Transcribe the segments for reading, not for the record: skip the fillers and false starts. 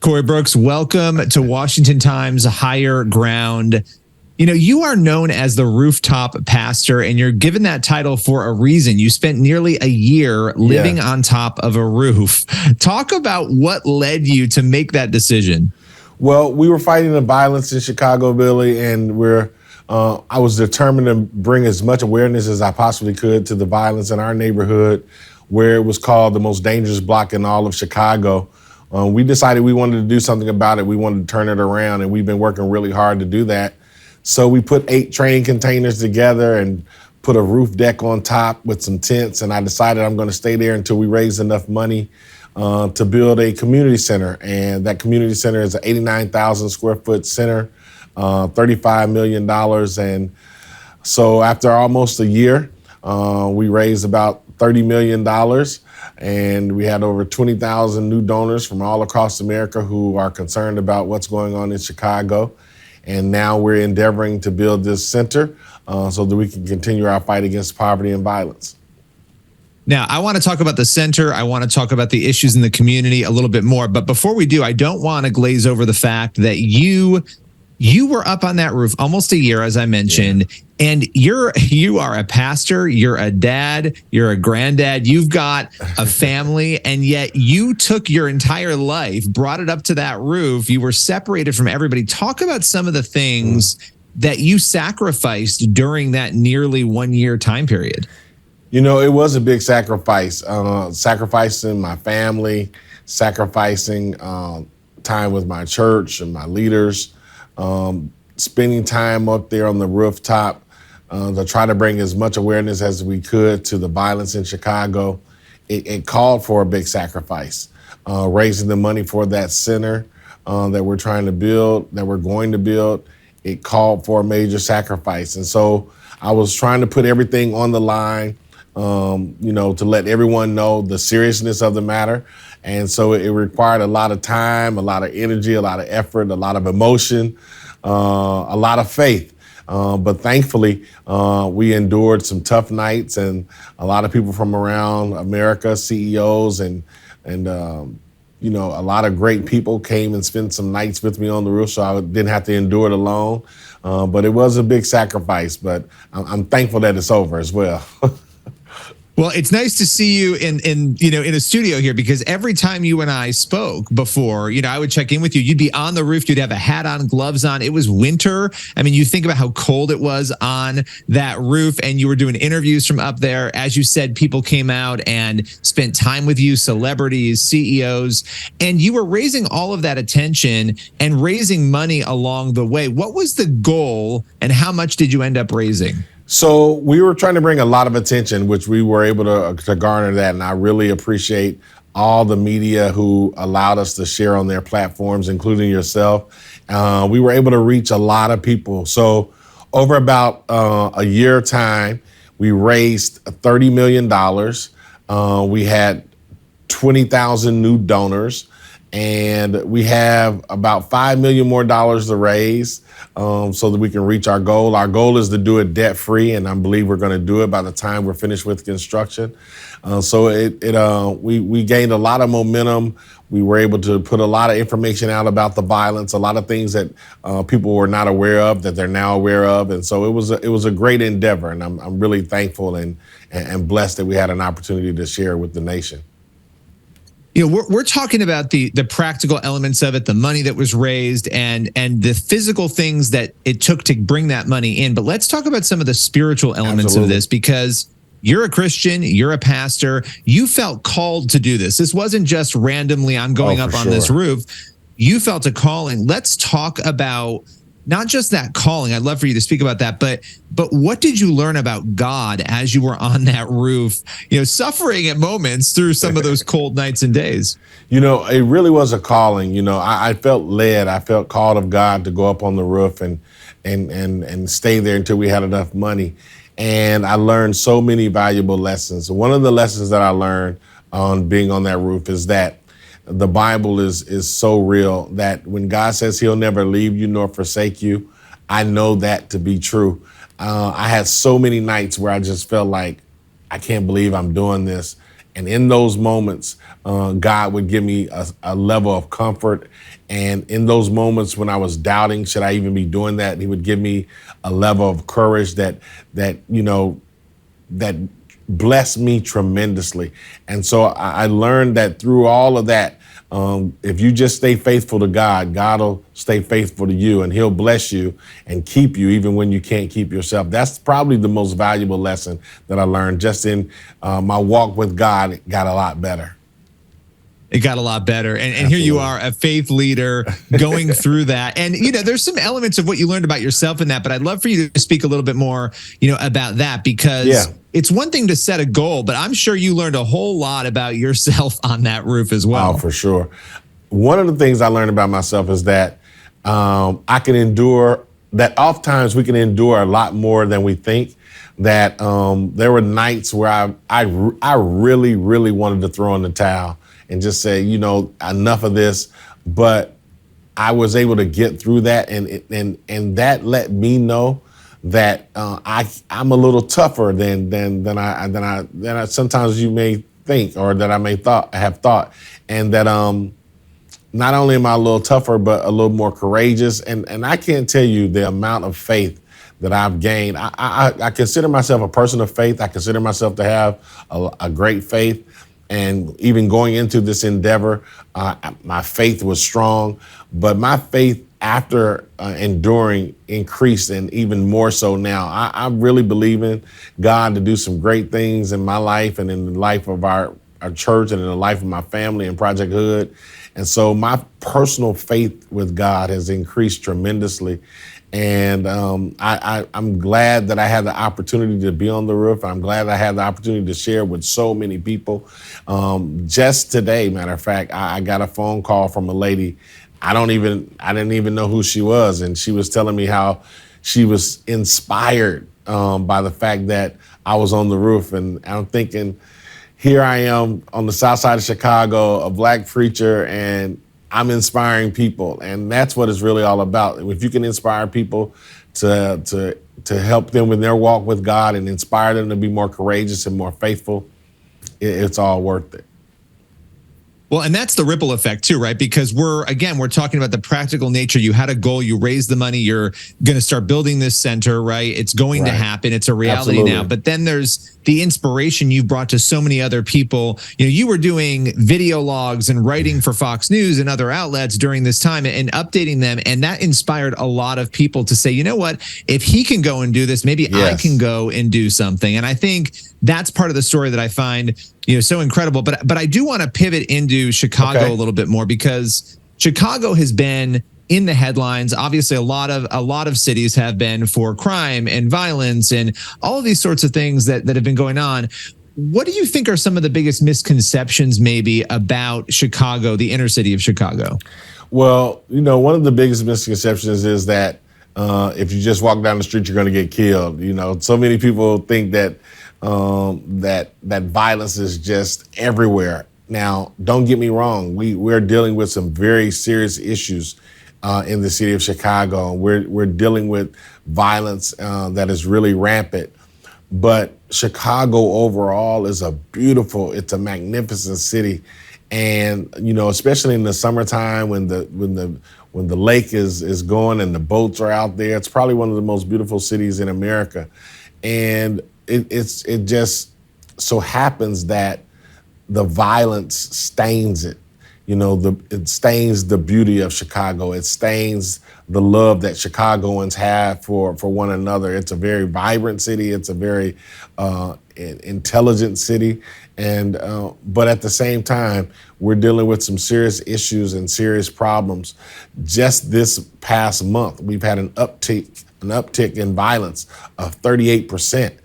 Corey Brooks, welcome to Washington Times Higher Ground. You know, you are known as the rooftop pastor, and you're given that title for a reason. You spent nearly a year living on top of a roof. Talk about what led you to make that decision. Well, we were fighting the violence in Chicago, Billy, and I was determined to bring as much awareness as I possibly could to the violence in our neighborhood, where it was called the most dangerous block in all of Chicago. We decided we wanted to do something about it. We wanted to turn it around, and we've been working really hard to do that. So we put 8 training containers together and put a roof deck on top with some tents, and I decided I'm going to stay there until we raise enough money to build a community center. And that community center is an 89,000 square foot center, $35 million. And so after almost a year, we raised about $30 million. And we had over 20,000 new donors from all across America who are concerned about what's going on in Chicago. And now we're endeavoring to build this center so that we can continue our fight against poverty and violence. Now, I want to talk about the center. I want to talk about the issues in the community a little bit more. But before we do, I don't want to glaze over the fact that you were up on that roof almost a year, as I mentioned, and you are a pastor, you're a dad, you're a granddad, you've got a family, and yet you took your entire life, brought it up to that roof. You were separated from everybody. Talk about some of the things that you sacrificed during that nearly 1 year time period. You know, it was a big sacrifice, sacrificing my family, sacrificing time with my church and my leaders, spending time up there on the rooftop to try to bring as much awareness as we could to the violence in Chicago. It called for a big sacrifice, raising the money for that center that we're trying to build, that we're going to build. It called for a major sacrifice. And so I was trying to put everything on the line, to let everyone know the seriousness of the matter. And so it required a lot of time, a lot of energy, a lot of effort, a lot of emotion, a lot of faith. But thankfully, we endured some tough nights, and a lot of people from around America, CEOs and a lot of great people came and spent some nights with me on the roof, so I didn't have to endure it alone. But it was a big sacrifice, but I'm thankful that it's over as well. Well, it's nice to see you in a studio here, because every time you and I spoke before, I would check in with you. You'd be on the roof. You'd have a hat on, gloves on. It was winter. I mean, you think about how cold it was on that roof, and you were doing interviews from up there. As you said, people came out and spent time with you, celebrities, CEOs, and you were raising all of that attention and raising money along the way. What was the goal, and how much did you end up raising? So we were trying to bring a lot of attention, which we were able to garner that. And I really appreciate all the media who allowed us to share on their platforms, including yourself. We were able to reach a lot of people. So over about a year time, we raised $30 million. We had 20,000 new donors, and we have about $5 million more to raise so that we can reach our goal. Our goal is to do it debt-free, and I believe we're going to do it by the time we're finished with construction. We gained a lot of momentum. We were able to put a lot of information out about the violence, a lot of things that people were not aware of that they're now aware of, and so it was a great endeavor, and I'm really thankful and blessed that we had an opportunity to share with the nation. We're talking about the practical elements of it, the money that was raised, and the physical things that it took to bring that money in. But let's talk about some of the spiritual elements of this, because you're a Christian, you're a pastor, you felt called to do this. This wasn't just randomly, I'm going up on this roof. You felt a calling. Let's talk about not just that calling. I'd love for you to speak about that, but what did you learn about God as you were on that roof, suffering at moments through some of those cold nights and days? It really was a calling. I felt led. I felt called of God to go up on the roof and stay there until we had enough money. And I learned so many valuable lessons. One of the lessons that I learned on being on that roof is that the Bible is so real, that when God says he'll never leave you nor forsake you, I know that to be true. I had so many nights where I just felt like, I can't believe I'm doing this. And in those moments, God would give me a level of comfort. And in those moments when I was doubting, should I even be doing that? He would give me a level of courage that blessed me tremendously. And so I learned that through all of that, if you just stay faithful to God, God will stay faithful to you, and he'll bless you and keep you even when you can't keep yourself. That's probably the most valuable lesson that I learned just in my walk with God. It got a lot better. It got a lot better. And here you are, a faith leader going through that. And, there's some elements of what you learned about yourself in that, but I'd love for you to speak a little bit more, about that, because it's one thing to set a goal, but I'm sure you learned a whole lot about yourself on that roof as well. Oh, for sure. One of the things I learned about myself is that I can endure, that oftentimes we can endure a lot more than we think. That there were nights where I really, really wanted to throw in the towel and just say, enough of this. But I was able to get through that, and that let me know that I'm a little tougher than I sometimes you may think, or that I may have thought, and that not only am I a little tougher, but a little more courageous. And I can't tell you the amount of faith that I've gained. I consider myself a person of faith. I consider myself to have a great faith. And even going into this endeavor, my faith was strong, but my faith after enduring increased, and even more so now. I really believe in God to do some great things in my life and in the life of our church and in the life of my family and Project Hood. And so my personal faith with God has increased tremendously. And I'm glad that I had the opportunity to be on the roof. I'm glad I had the opportunity to share with so many people. Just today, matter of fact, I got a phone call from a lady. I didn't even know who she was. And she was telling me how she was inspired by the fact that I was on the roof. And I'm thinking, here I am on the south side of Chicago, a Black preacher, and I'm inspiring people, and that's what it's really all about. If you can inspire people to help them in their walk with God and inspire them to be more courageous and more faithful, it's all worth it. Well, and that's the ripple effect too, right? Because we're talking about the practical nature. You had a goal, you raised the money, you're going to start building this center, right? It's going to happen. It's a reality now. But then there's the inspiration you brought to so many other people. You were doing video logs and writing for Fox News and other outlets during this time and updating them. And that inspired a lot of people to say, you know what, if he can go and do this, maybe I can go and do something. And I think that's part of the story that I find so incredible. But I do want to pivot into Chicago a little bit more, because Chicago has been in the headlines. Obviously, a lot of cities have been for crime and violence and all of these sorts of things that have been going on. What do you think are some of the biggest misconceptions maybe about Chicago, the inner city of Chicago? Well, one of the biggest misconceptions is that if you just walk down the street, you're going to get killed. So many people think that that violence is just everywhere. Now, don't get me wrong. We're dealing with some very serious issues in the city of Chicago. We're dealing with violence that is really rampant. But Chicago overall is it's a magnificent city. And, especially in the summertime when the lake is going and the boats are out there, it's probably one of the most beautiful cities in America. And it just so happens that the violence stains it. It stains the beauty of Chicago. It stains the love that Chicagoans have for one another. It's a very vibrant city. It's a very intelligent city. And but at the same time, we're dealing with some serious issues and serious problems. Just this past month, we've had an uptick in violence of 38%.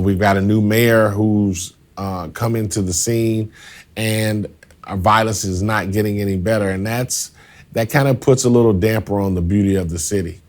We've got a new mayor who's come into the scene, and our violence is not getting any better. And that kind of puts a little damper on the beauty of the city.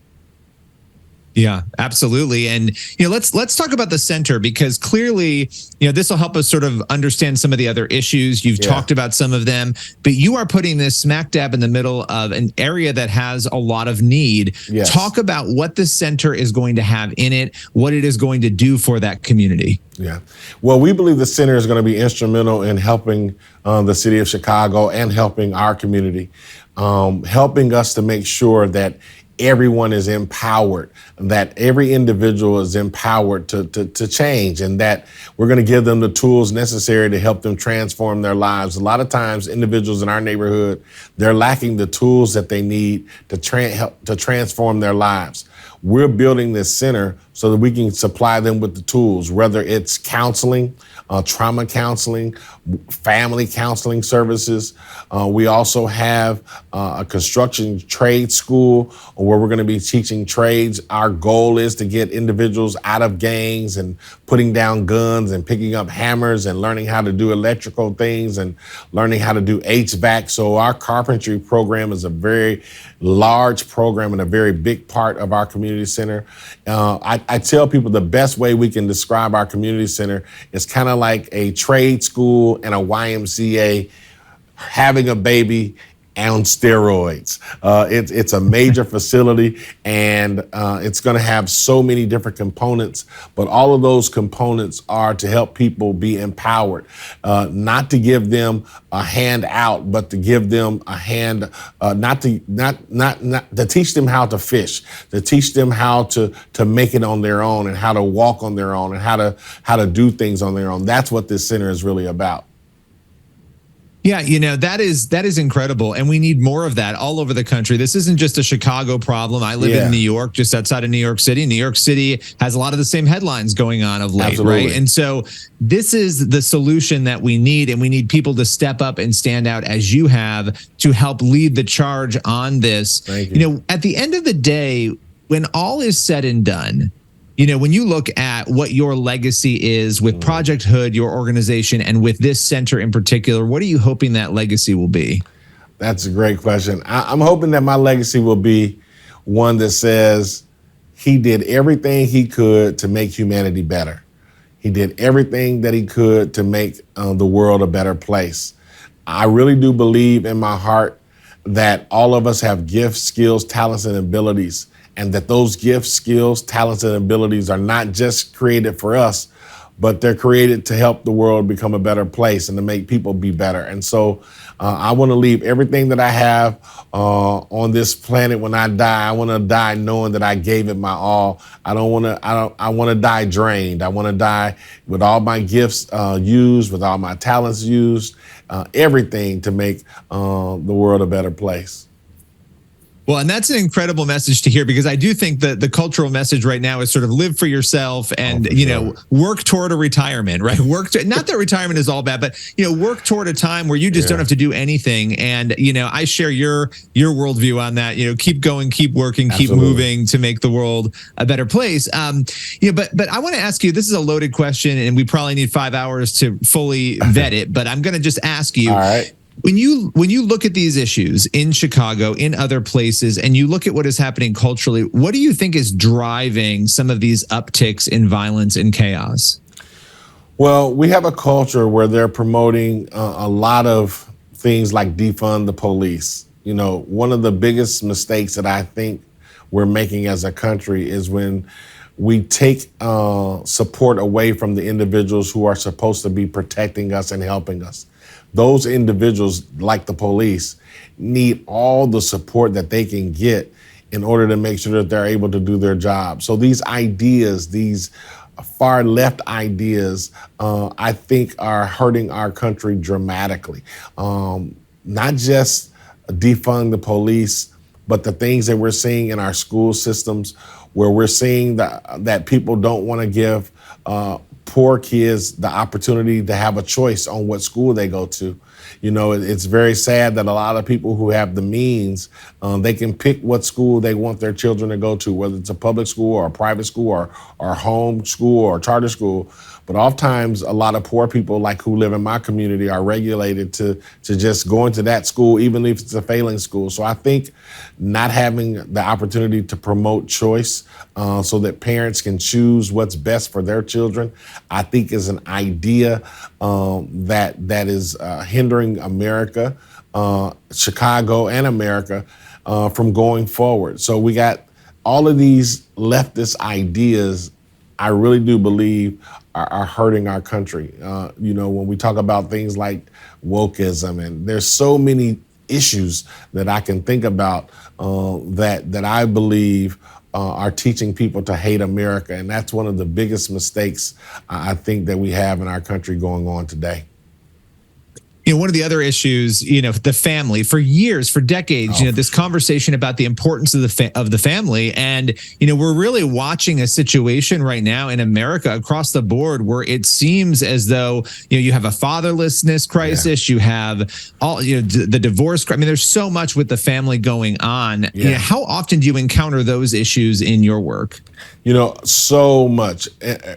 Yeah, absolutely. And let's talk about the center, because clearly, this will help us sort of understand some of the other issues. You've talked about some of them, but you are putting this smack dab in the middle of an area that has a lot of need. Yes. Talk about what the center is going to have in it, what it is going to do for that community. Yeah. Well, we believe the center is going to be instrumental in helping the city of Chicago and helping our community, helping us to make sure that everyone is empowered, that every individual is empowered to change, and that we're going to give them the tools necessary to help them transform their lives. A lot of times, individuals in our neighborhood, they're lacking the tools that they need to help to transform their lives. We're building this center so that we can supply them with the tools, whether it's counseling, trauma counseling, family counseling services. We also have a construction trade school where we're going to be teaching trades. Our goal is to get individuals out of gangs and putting down guns and picking up hammers and learning how to do electrical things and learning how to do HVAC. So our carpentry program is a very large program and a very big part of our community center. I tell people the best way we can describe our community center is kind of like a trade school and a YMCA having a baby on steroids. It's a major facility, and it's going to have so many different components, but all of those components are to help people be empowered, not to give them a hand out, but to give them a hand, not to teach them how to fish, to teach them how to make it on their own and how to walk on their own and how to do things on their own. That's what this center is really about. Yeah, that is incredible. And we need more of that all over the country. This isn't just a Chicago problem. I live in New York, just outside of New York City. New York City has a lot of the same headlines going on of late, right? And so this is the solution that we need. And we need people to step up and stand out as you have to help lead the charge on this. Thank you. At the end of the day, when all is said and done, when you look at what your legacy is with Project Hood, your organization, and with this center in particular, what are you hoping that legacy will be? That's a great question. I'm hoping that my legacy will be one that says he did everything he could to make humanity better. He did everything that he could to make the world a better place. I really do believe in my heart that all of us have gifts, skills, talents, and abilities, and that those gifts, skills, talents, and abilities are not just created for us, but they're created to help the world become a better place and to make people be better. And so I want to leave everything that I have on this planet when I die. I want to die knowing that I gave it my all. I want to die drained. I want to die with all my gifts used, with all my talents used, everything to make the world a better place. Well, and that's an incredible message to hear, because I do think that the cultural message right now is sort of live for yourself and, work toward a retirement, right? Not that retirement is all bad, but, work toward a time where you just don't have to do anything. And, I share your worldview on that, keep going, keep working, keep moving to make the world a better place. But I want to ask you, this is a loaded question and we probably need 5 hours to fully vet it, but I'm going to just ask you. All right. When you look at these issues in Chicago, in other places, and you look at what is happening culturally, what do you think is driving some of these upticks in violence and chaos? Well, we have a culture where they're promoting a lot of things like defund the police. One of the biggest mistakes that I think we're making as a country is when we take support away from the individuals who are supposed to be protecting us and helping us. Those individuals, like the police, need all the support that they can get in order to make sure that they're able to do their job. So these ideas, these far left ideas, I think are hurting our country dramatically. Not just defund the police, but the things that we're seeing in our school systems, where we're seeing that people don't want to give poor kids the opportunity to have a choice on what school they go to. You know, it's very sad that a lot of people who have the means, they can pick what school they want their children to go to, whether it's a public school or a private school or home school or charter school. But oftentimes, a lot of poor people, like who live in my community, are regulated to just going to that school, even if it's a failing school. So I think not having the opportunity to promote choice so that parents can choose what's best for their children, I think is an idea that is hindering America, Chicago, and America from going forward. So we got all of these leftist ideas, I really do believe are hurting our country. You know, when we talk about things like wokeism, and there's so many issues that I can think about that I believe are teaching people to hate America. And that's one of the biggest mistakes I think that we have in our country going on today. You know, one of the other issues, you know, the family, for years, for decades, you know, this conversation about the importance of the family. And, you know, we're really watching a situation right now in America across the board where it seems as though, you know, you have a fatherlessness crisis, you have all, you know, the divorce. I mean, there's so much with the family going on. You know, how often do you encounter those issues in your work? You know, so much.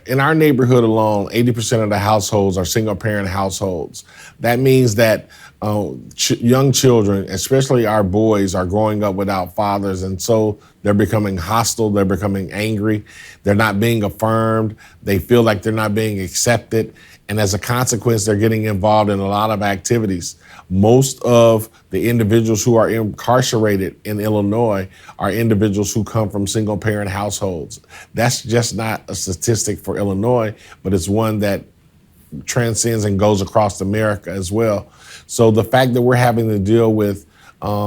In our neighborhood alone, 80% of the households are single parent households. That means that young children, especially our boys, are growing up without fathers. And so they're becoming hostile. They're becoming angry. They're not being affirmed. They feel like they're not being accepted. And as a consequence, they're getting involved in a lot of activities. Most of the individuals who are incarcerated in Illinois are individuals who come from single parent households. That's just not a statistic for Illinois, but it's one that transcends and goes across America as well. So the fact that we're having to deal with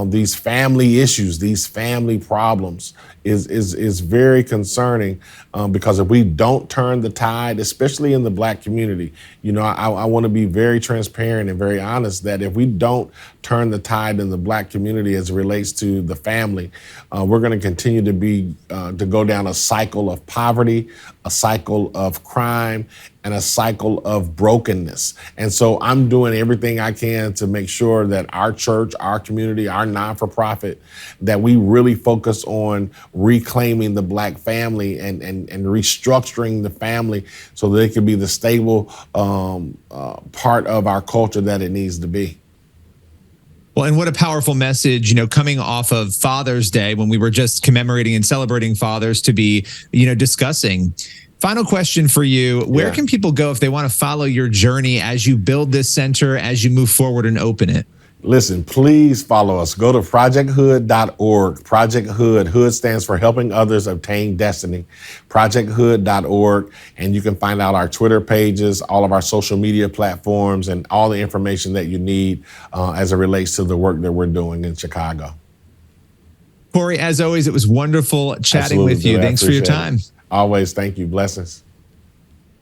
these family issues, these family problems is very concerning because if we don't turn the tide, especially in the Black community, you know, I want to be very transparent and very honest that if we don't turn the tide in the Black community as it relates to the family, we're going to continue to go down a cycle of poverty, a cycle of crime, and a cycle of brokenness. And so I'm doing everything I can to make sure that our church, our community, our non-for-profit, that we really focus on reclaiming the Black family and restructuring the family so that it can be the stable part of our culture that it needs to be. Well, and what a powerful message, you know, coming off of Father's Day when we were just commemorating and celebrating fathers to be, you know, discussing. Final question for you. Where can people go if they want to follow your journey as you build this center, as you move forward and open it? Listen, please follow us. Go to projecthood.org. Project Hood. Hood stands for Helping Others Obtain Destiny. Projecthood.org. And you can find out our Twitter pages, all of our social media platforms, and all the information that you need as it relates to the work that we're doing in Chicago. Corey, as always, it was wonderful chatting with you. Thanks for your time. Always. Thank you. Blessings.